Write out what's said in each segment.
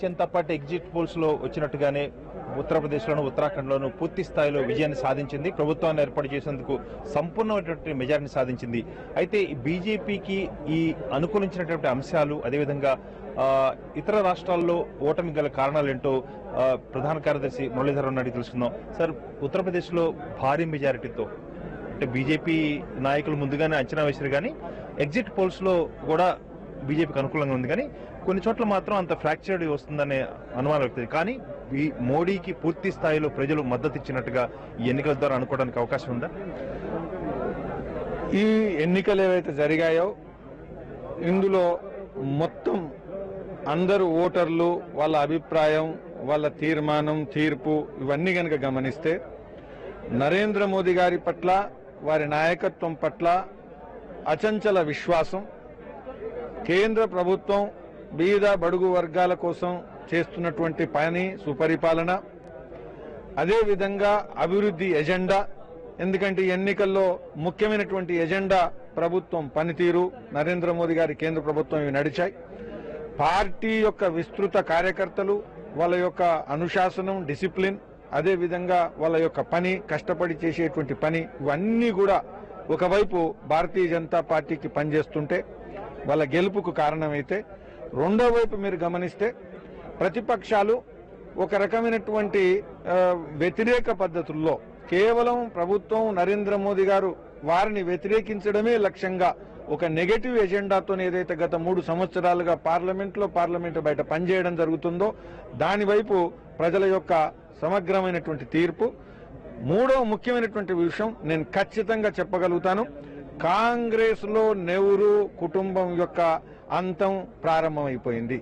Janata party exit polls లో వచ్చినట్టుగానే ఉత్తరప్రదేశ్లోను ఉత్తరాఖండ్లోను పూర్తి స్థాయిలో విజయాన్ని సాధించింది. ప్రభుత్వాన్ని ఏర్పాటు చేసేందుకు సంపూర్ణమైనటువంటి మెజారిటీని సాధించింది. అయితే బీజేపీకి ఈ అనుకూలించినటువంటి అంశాలు, అదేవిధంగా ఇతర రాష్ట్రాల్లో ఓటమి గల కారణాలేంటో ప్రధాన కార్యదర్శి మురళీధరన్ అడిగి తెలుసుకుందాం. సార్, ఉత్తరప్రదేశ్లో భారీ మెజారిటీతో అంటే బీజేపీ నాయకులు ముందుగానే అంచనా వేశారు, కానీ ఎగ్జిట్ పోల్స్ లో కూడా బీజేపీకి అనుకూలంగా ఉంది, కానీ కొన్ని చోట్ల మాత్రం అంత ఫ్రాక్చర్డ్ వస్తుందనే అనుమానం వ్యక్తం. కానీ మోడీకి పూర్తి స్థాయిలో ప్రజలు మద్దతు ఇచ్చినట్టుగా ఈ ఎన్నికల ద్వారా అనుకోవడానికి అవకాశం ఉందా? ఈ ఎన్నికలు ఏవైతే జరిగాయో ఇందులో మొత్తం అందరూ ఓటర్లు వాళ్ళ అభిప్రాయం, వాళ్ళ తీర్మానం, తీర్పు ఇవన్నీ కనుక గమనిస్తే నరేంద్ర మోదీ గారి పట్ల, వారి నాయకత్వం పట్ల అచంచల విశ్వాసం, కేంద్ర ప్రభుత్వం బీద బడుగు వర్గాల కోసం చేస్తున్నటువంటి పని, సుపరిపాలన, అదేవిధంగా అభివృద్ధి ఎజెండా. ఎందుకంటే ఎన్నికల్లో ముఖ్యమైనటువంటి ఎజెండా ప్రభుత్వం పనితీరు, నరేంద్ర మోదీ గారి కేంద్ర ప్రభుత్వం ఇవి నడిచాయి. పార్టీ యొక్క విస్తృత కార్యకర్తలు, వాళ్ళ యొక్క అనుశాసనం, డిసిప్లిన్, అదేవిధంగా వాళ్ళ యొక్క పని, కష్టపడి చేసేటువంటి పని, ఇవన్నీ కూడా ఒకవైపు భారతీయ జనతా పార్టీకి పనిచేస్తుంటే వాళ్ళ గెలుపుకు కారణమైతే, రెండో వైపు మీరు గమనిస్తే ప్రతిపక్షాలు ఒక రకమైనటువంటి వ్యతిరేక పద్ధతుల్లో కేవలం ప్రభుత్వం, నరేంద్ర మోదీ గారు వారిని వ్యతిరేకించడమే లక్ష్యంగా ఒక నెగటివ్ ఎజెండాతో ఏదైతే గత 3 సంవత్సరాలుగా పార్లమెంట్ బయట పనిచేయడం జరుగుతుందో దాని వైపు ప్రజల యొక్క సమగ్రమైనటువంటి తీర్పు. మూడో ముఖ్యమైనటువంటి విషయం నేను ఖచ్చితంగా చెప్పగలుగుతాను, కాంగ్రెస్ లో నెహ్రూ కుటుంబం యొక్క అంతం ప్రారంభమైపోయింది.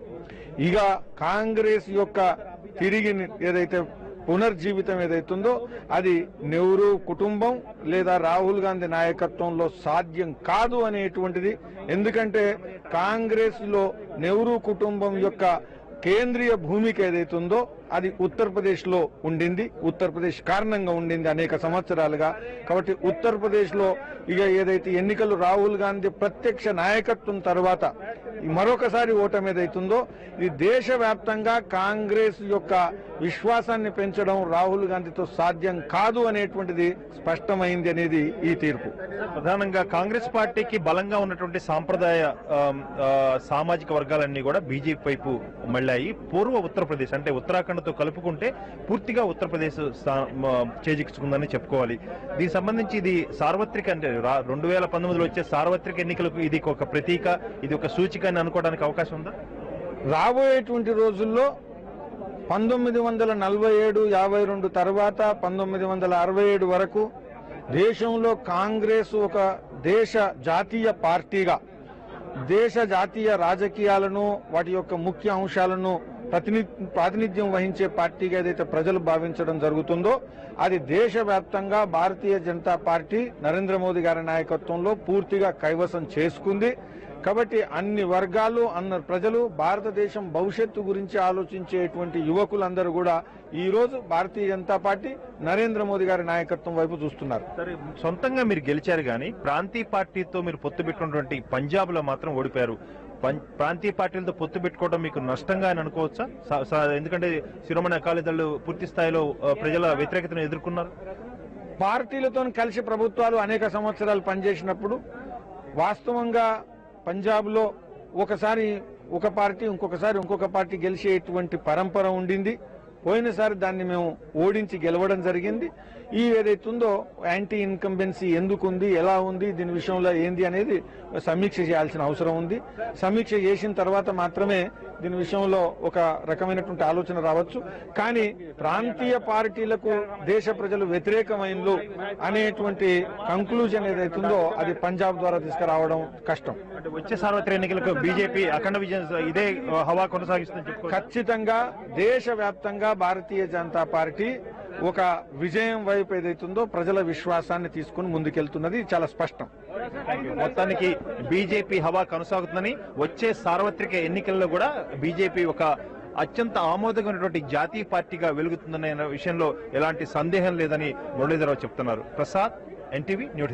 ఇక కాంగ్రెస్ యొక్క తిరిగి ఏదైతే పునర్జీవితం ఏదైతుందో అది నెహ్రూ కుటుంబం లేదా రాహుల్ గాంధీ నాయకత్వంలో సాధ్యం కాదు అనేటువంటిది. ఎందుకంటే కాంగ్రెస్ లో నెహ్రూ కుటుంబం యొక్క కేంద్రీయ భూమిక ఏదైతుందో అది ఉత్తరప్రదేశ్ లో ఉండింది, ఉత్తరప్రదేశ్ కారణంగా ఉండింది అనేక సంవత్సరాలుగా. కాబట్టి ఉత్తరప్రదేశ్ లో ఇక ఏదైతే ఎన్నికలు రాహుల్ గాంధీ ప్రత్యక్ష నాయకత్వం తర్వాత మరొకసారి ఓటమి ఏదైతుందో ఇది దేశవ్యాప్తంగా కాంగ్రెస్ యొక్క విశ్వాసాన్ని పెంచడం రాహుల్ గాంధీతో సాధ్యం కాదు అనేటువంటిది స్పష్టమైంది అనేది ఈ తీర్పు. ప్రధానంగా కాంగ్రెస్ పార్టీకి బలంగా ఉన్నటువంటి సాంప్రదాయ సామాజిక వర్గాలన్నీ కూడా బీజేపీ వైపు మళ్ళాయి. పూర్వ ఉత్తరప్రదేశ్ అంటే ఉత్తరాఖండ్తో కలుపుకుంటే పూర్తిగా ఉత్తరప్రదేశ్ చేజిక్చుకుందని చెప్పుకోవాలి. దీనికి సంబంధించి ఇది సార్వత్రిక అంటే 2019లో వచ్చే సార్వత్రిక ఎన్నికలకు ఇది ఒక ప్రతీక, ఇది ఒక సూచిక అని అనుకోవడానికి అవకాశం ఉందా? రాబోయేటువంటి రోజుల్లో 1947-52 తర్వాత 1967 వరకు దేశంలో కాంగ్రెస్ ఒక దేశ జాతీయ పార్టీగా దేశ జాతీయ రాజకీయాలను, వాటి యొక్క ముఖ్య అంశాలను ప్రాతినిధ్యం వహించే పార్టీగా ఏదైతే ప్రజలు భావించడం జరుగుతుందో అది దేశవ్యాప్తంగా భారతీయ జనతా పార్టీ నరేంద్ర మోదీ గారి నాయకత్వంలో పూర్తిగా కైవసం చేసుకుంది. కాబట్టి అన్ని వర్గాలు, అన్న ప్రజలు, భారతదేశం భవిష్యత్తు గురించి ఆలోచించేటువంటి యువకులందరూ కూడా ఈ రోజు భారతీయ జనతా పార్టీ, నరేంద్ర మోదీ గారి నాయకత్వం వైపు చూస్తున్నారు. సరే, సొంతంగా మీరు గెలిచారు, కానీ ప్రాంతీయ పార్టీతో మీరు పొత్తు పెట్టుకున్నటువంటి పంజాబ్ లో మాత్రం ఓడిపోయారు. ప్రాంతీయ పార్టీలతో పొత్తు పెట్టుకోవడం మీకు నష్టంగా అని అనుకోవచ్చా? ఎందుకంటే శిరోమణి అకాలీ దళ్ పూర్తి స్థాయిలో ప్రజల వ్యతిరేకతను ఎదుర్కొన్నారు. పార్టీలతో కలిసి ప్రభుత్వాలు అనేక సంవత్సరాలు పనిచేసినప్పుడు వాస్తవంగా పంజాబ్ లో ఒకసారి ఒక పార్టీ, ఇంకొక పార్టీ గెలిచేటువంటి పరంపర ఉండింది. పోయినసారి దాన్ని మేము ఓడించి గెలవడం జరిగింది. ఈ ఏదైతుందో యాంటీ ఇన్కంబెన్సీ ఎందుకు ఉంది, ఎలా ఉంది, దీని విషయంలో ఏంది అనేది సమీక్ష చేయాల్సిన అవసరం ఉంది. సమీక్ష చేసిన తర్వాత మాత్రమే దీని విషయంలో ఒక రకమైనటువంటి ఆలోచన రావచ్చు. కానీ ప్రాంతీయ పార్టీలకు దేశ ప్రజలు వ్యతిరేకమైనలు అనేటువంటి కంక్లూజన్ ఏదైతుందో అది పంజాబ్ ద్వారా తీసుకురావడం కష్టం. అంటే వచ్చే సార్వత్రిక ఎన్నికలకు బీజేపీ అఖండ విజయం ఇదే హవా కొనసాగిస్తుంది. ఖచ్చితంగా దేశవ్యాప్తంగా భారతీయ జనతా పార్టీ ఒక విజయం వైపు ఏదైతుందో ప్రజల విశ్వాసాన్ని తీసుకుని ముందుకెళ్తున్నది చాలా స్పష్టం. మొత్తానికి బీజేపీ హవా కొనసాగుతుందని, వచ్చే సార్వత్రిక ఎన్నికల్లో కూడా బీజేపీ ఒక అత్యంత ఆమోదకమైనటువంటి జాతీయ పార్టీగా వెలుగుతుందనే విషయంలో ఎలాంటి సందేహం లేదని మురళీధరరావు చెప్తున్నారు. ప్రసాద్, ఎన్టీవీ, న్యూఢిల్లీ.